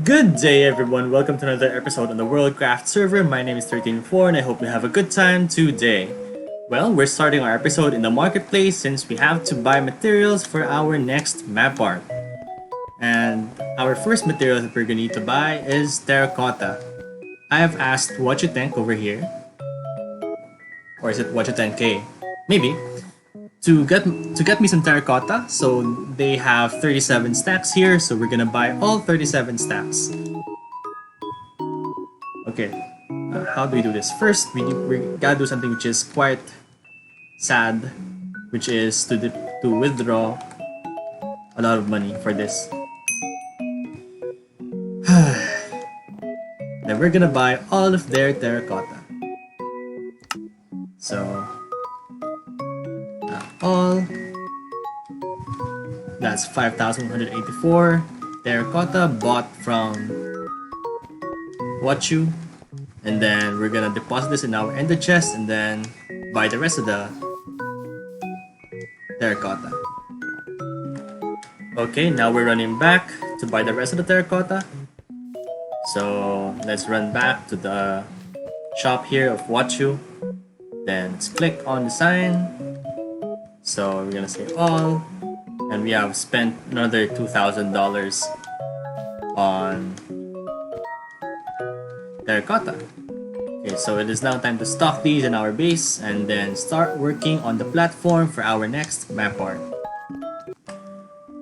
Good day everyone, welcome to another episode on the WorldCraft server. My name is 13Four and I hope you have a good time today. Well, we're starting our episode in the marketplace since we have to buy materials for our next map art. And our first material that we're gonna need to buy is terracotta. I have asked what you think over here. Or is it what you think K? Maybe. To get me some terracotta, so they have 37 stacks here, so we're gonna buy all 37 stacks. Okay, how do we do this? First, we gotta do something which is quite sad, which is to withdraw a lot of money for this. Then we're gonna buy all of their terracotta. So all. That's 5,184 terracotta bought from Wachu, and then we're gonna deposit this in our ender chest and then buy the rest of the terracotta. Okay, now we're running back to buy the rest of the terracotta. So let's run back to the shop here of Wachu. Then let's click on the sign. So we're gonna say all, and we have spent another $2,000 on terracotta. Okay, so it is now time to stock these in our base and then start working on the platform for our next map art.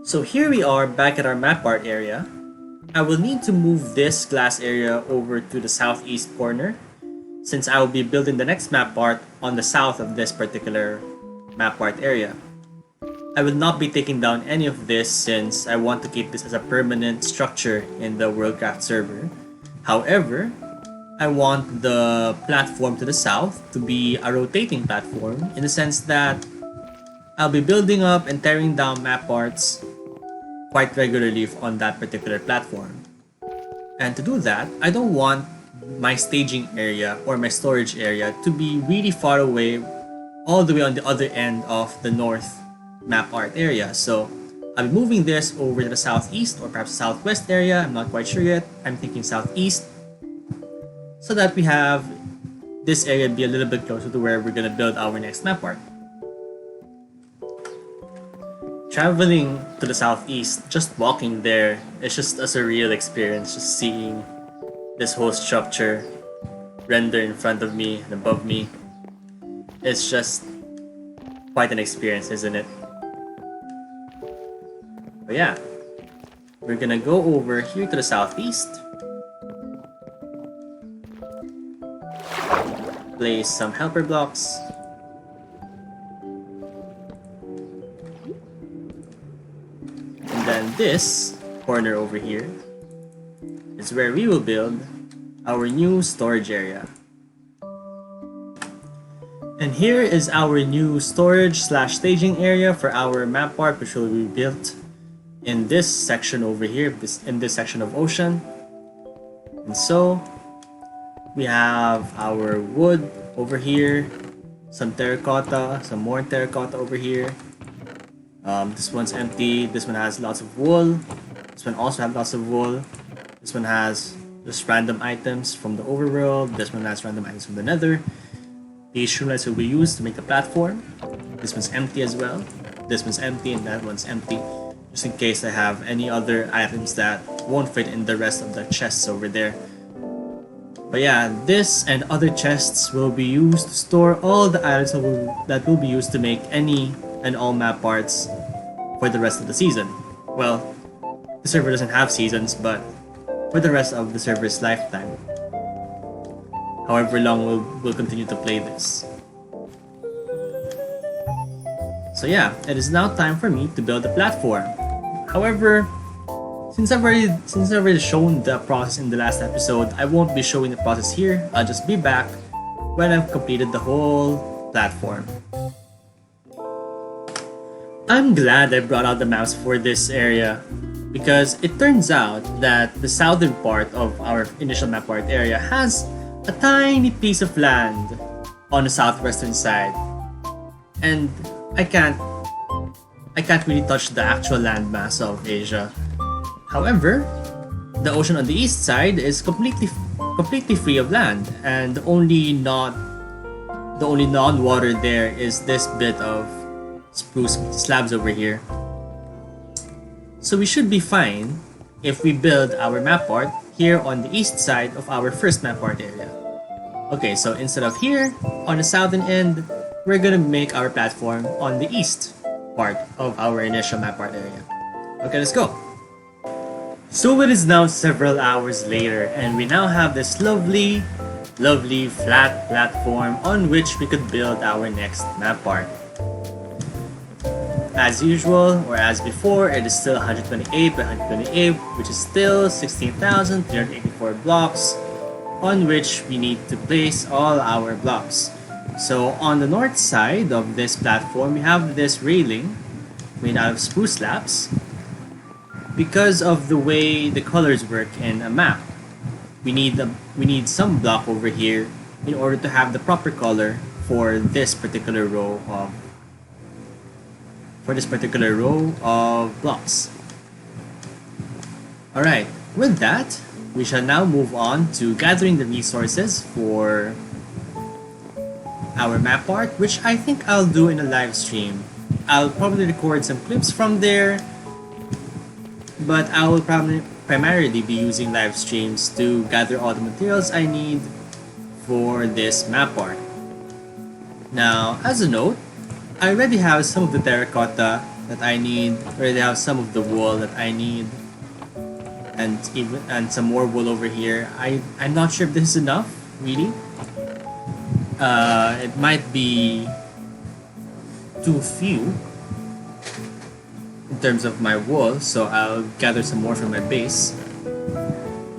So here we are back at our map art area. I will need to move this glass area over to the southeast corner since I will be building the next map art on the south of this particular map art area. I will not be taking down any of this since I want to keep this as a permanent structure in the WorldCraft server. However, I want the platform to the south to be a rotating platform in the sense that I'll be building up and tearing down map arts quite regularly on that particular platform. And to do that, I don't want my staging area or my storage area to be really far away all the way on the other end of the north map art area. So I'll be moving this over to the southeast or perhaps southwest area. I'm not quite sure yet. I'm thinking southeast, so that we have this area be a little bit closer to where we're gonna build our next map art. Traveling to the southeast, just walking there, it's just a surreal experience, just seeing this whole structure render in front of me and above me. It's just quite an experience, isn't it? But yeah, we're gonna go over here to the southeast. Place some helper blocks. And then this corner over here is where we will build our new storage area. And here is our new storage / staging area for our map art, which will be built in this section over here, in this section of ocean. And so we have our wood over here, some terracotta, some more terracotta over here. This one's empty. This one has lots of wool. This one also has lots of wool. This one has just random items from the overworld. This one has random items from the nether. These shroomlights will be used to make the platform. This one's empty as well. This one's empty and that one's empty. Just in case I have any other items that won't fit in the rest of the chests over there. But yeah, this and other chests will be used to store all the items that will be used to make any and all map arts for the rest of the season. Well, the server doesn't have seasons, but for the rest of the server's lifetime. However long we'll continue to play this. So yeah, it is now time for me to build the platform. However, since I've already shown the process in the last episode, I won't be showing the process here. I'll just be back when I've completed the whole platform. I'm glad I brought out the maps for this area because it turns out that the southern part of our initial map art area has a tiny piece of land on the southwestern side, and I can't really touch the actual landmass of Asia. However, The ocean on the east side is completely free of land, and the only non-water there is this bit of spruce slabs over here. So we should be fine if we build our Mapart here on the east side of our first Mapart area. Okay, so instead of here on the southern end, we're gonna make our platform on the east part of our initial Mapart area. Okay, let's go. So it is now several hours later, and we now have this lovely flat platform on which we could build our next Mapart. As usual, or as before, it is still 128 by 128, which is still 16,384 blocks on which we need to place all our blocks. So on the north side of this platform, we have this railing made out of spruce slabs. Because of the way the colors work in a map, we need some block over here in order to have the proper color for this particular row of blocks. Alright, with that, we shall now move on to gathering the resources for our map art, which I think I'll do in a live stream. I'll probably record some clips from there, but I will primarily be using live streams to gather all the materials I need for this map art. Now, as a note, I already have some of the terracotta that I need, already have some of the wool that I need, and some more wool over here. I'm not sure if this is enough, really. It might be too few in terms of my wool, so I'll gather some more from my base.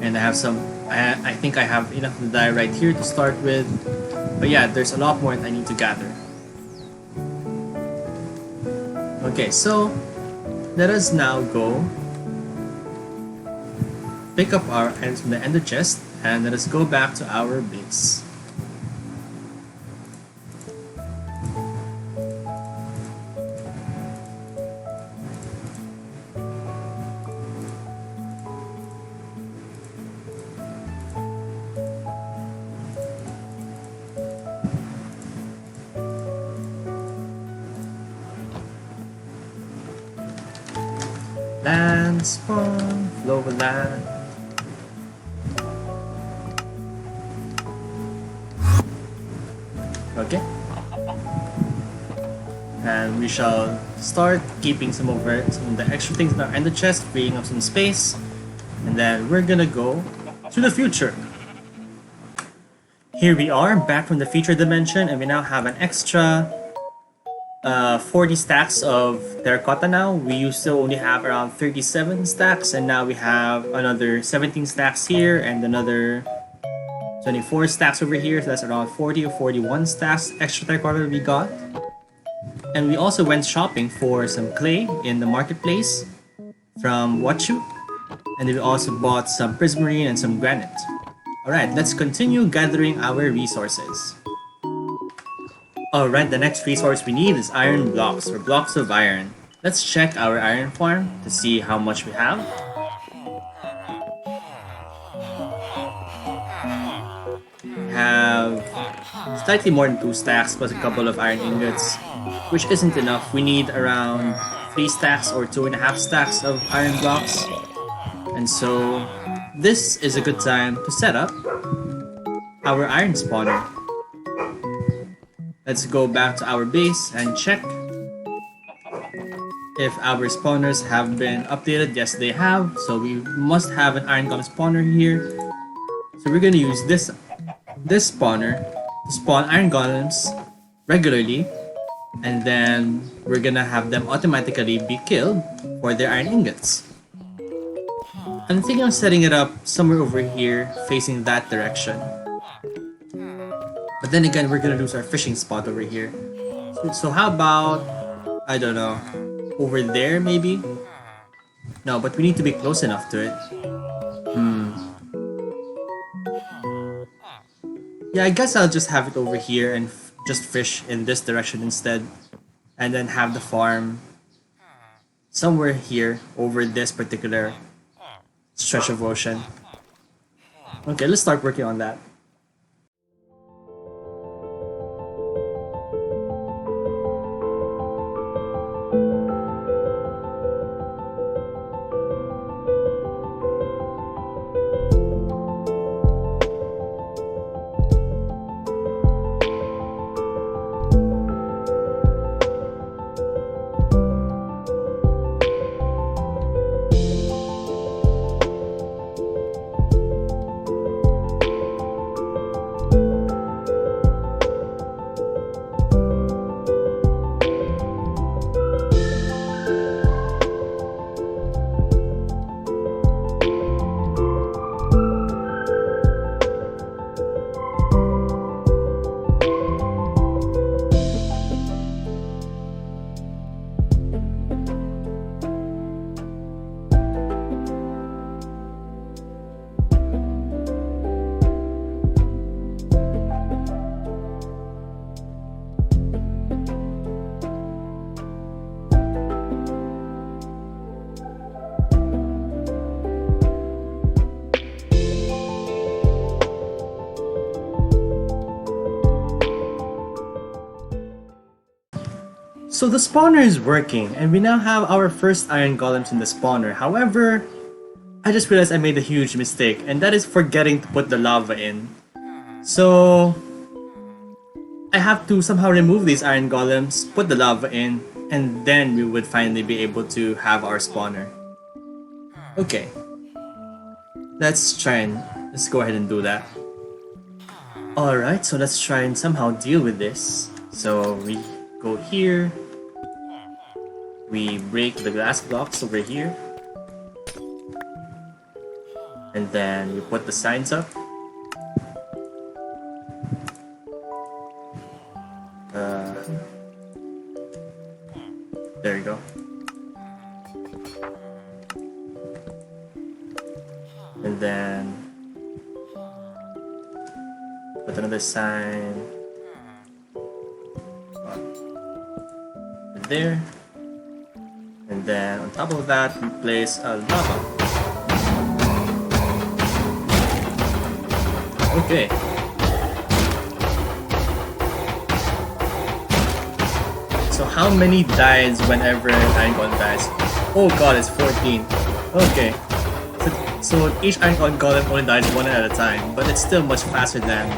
And I have some, I think I have enough to dye right here to start with, but yeah, there's a lot more that I need to gather. Okay, so let us now go pick up our ends from the ender chest, and let us go back to our base. Land spawn, flow of land. Okay. And we shall start keeping some of the extra things in our ender chest, freeing up some space, and then we're gonna go to the future. Here we are, back from the future dimension, and we now have an extra 40 stacks of terracotta now. We used to only have around 37 stacks, and now we have another 17 stacks here and another 24 stacks over here, so that's around 40 or 41 stacks extra terracotta we got. And we also went shopping for some clay in the marketplace from WTHIT, and then we also bought some prismarine and some granite. Alright, let's continue gathering our resources. Alright, the next resource we need is iron blocks, or blocks of iron. Let's check our iron farm to see how much we have. We have slightly more than 2 stacks plus a couple of iron ingots, which isn't enough. We need around 3 stacks or 2.5 stacks of iron blocks. And so this is a good time to set up our iron spawner. Let's go back to our base and check if our spawners have been updated. Yes, they have. So we must have an iron golem spawner here. So we're gonna use this spawner to spawn iron golems regularly, and then we're gonna have them automatically be killed for their iron ingots. I'm thinking of setting it up somewhere over here facing that direction. But then again, we're gonna lose our fishing spot over here. So how about, I don't know, over there maybe? No, but we need to be close enough to it. Yeah, I guess I'll just have it over here and just fish in this direction instead. And then have the farm somewhere here over this particular stretch of ocean. Okay, let's start working on that. So the spawner is working, and we now have our first iron golems in the spawner. However, I just realized I made a huge mistake, and that is forgetting to put the lava in. So I have to somehow remove these iron golems, put the lava in, and then we would finally be able to have our spawner. Okay. Let's go ahead and do that. Alright, so let's try and somehow deal with this. So we go here. We break the glass blocks over here. And then we put the signs up. There you go. And then put another sign there. And then on top of that, we place a lava. Okay. So how many dies whenever an iron golem dies? Oh god, it's 14. Okay. So each iron golem only dies one at a time, but it's still much faster than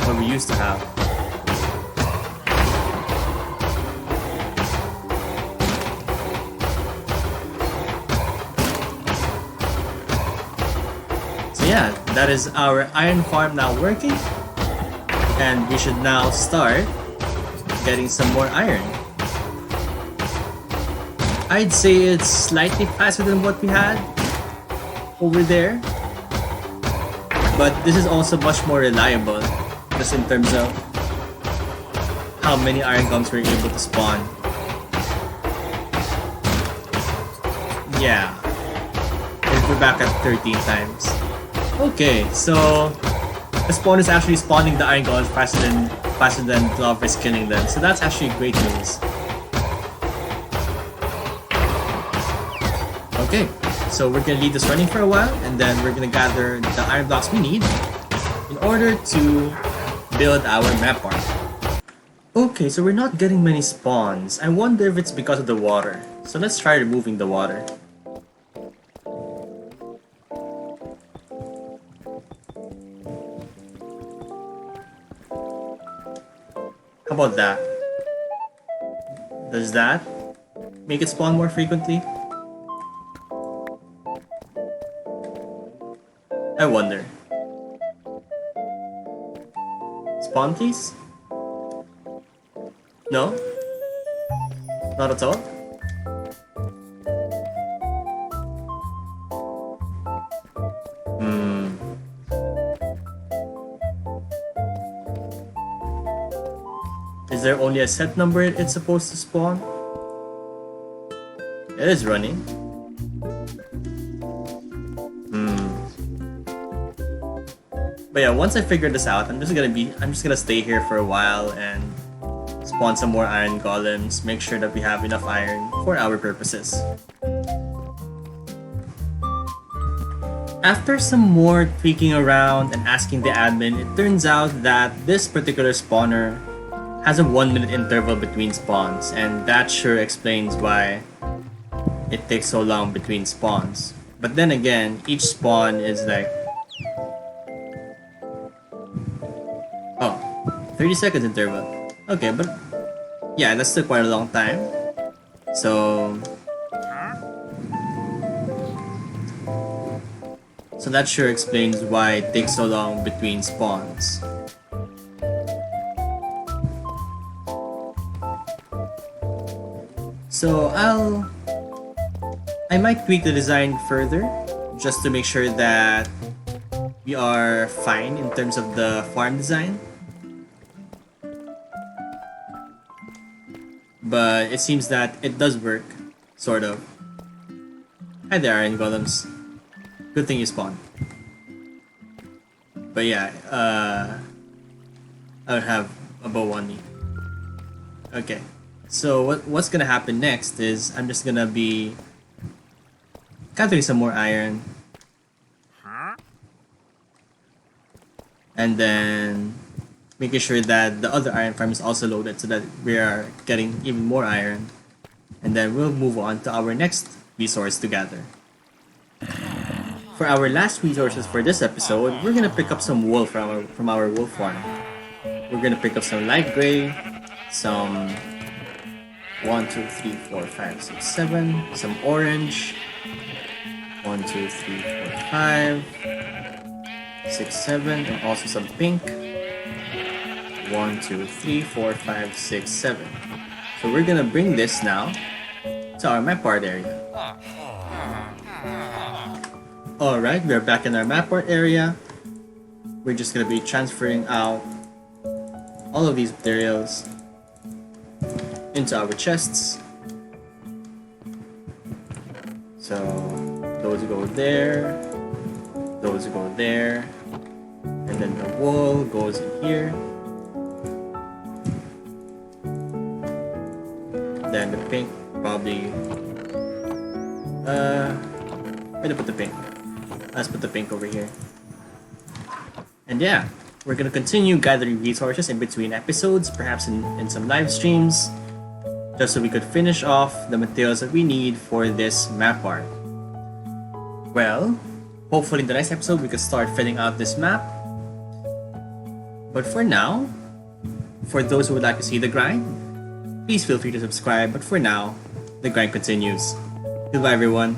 what we used to have. Yeah, that is our iron farm now working, and we should now start getting some more iron. I'd say it's slightly faster than what we had over there, but this is also much more reliable just in terms of how many iron golems we're able to spawn. Yeah, and we're back at 13 times. Okay, so the spawn is actually spawning the iron golems faster than lava is killing them. So that's actually great news. Okay, so we're gonna leave this running for a while, and then we're gonna gather the iron blocks we need in order to build our Mapart. Okay, so we're not getting many spawns. I wonder if it's because of the water. So let's try removing the water. How about that? Does that make it spawn more frequently? I wonder. Spawn, please? No? Not at all? Is there only a set number it's supposed to spawn? It is running. But yeah, once I figure this out, I'm just gonna stay here for a while and spawn some more iron golems, make sure that we have enough iron for our purposes. After some more tweaking around and asking the admin, it turns out that this particular spawner has a 1 minute interval between spawns, and that sure explains why it takes so long between spawns. But then again, each spawn is like, oh, 30 seconds interval. Okay, but yeah, that's still quite a long time. So that sure explains why it takes so long between spawns. So I might tweak the design further just to make sure that we are fine in terms of the farm design. But it seems that it does work, sort of. Hi there, Iron Golems. Good thing you spawned. But yeah, I would have a bow on me. Okay, so what's gonna happen next is I'm just gonna be gathering some more iron, and then making sure that the other iron farm is also loaded so that we are getting even more iron, and then we'll move on to our next resource to gather. For our last resources for this episode, we're gonna pick up some wool from our wool farm. We're gonna pick up some light gray, some 1, 2, 3, 4, 5, 6, 7, some orange, 1, 2, 3, 4, 5, 6, 7, and also some pink. 1, 2, 3, 4, 5, 6, 7. So we're gonna bring this now to our Mapart area. Alright, we're back in our Mapart area. We're just gonna be transferring out all of these materials into our chests. So those go there, those go there, and then the wool goes in here. Then the pink probably where to put the pink? Let's put the pink over here. And yeah, we're gonna continue gathering resources in between episodes, perhaps in some live streams, just so we could finish off the materials that we need for this map art. Well, hopefully in the next episode we could start filling out this map. But for now, for those who would like to see the grind, please feel free to subscribe, but for now, the grind continues. Goodbye everyone.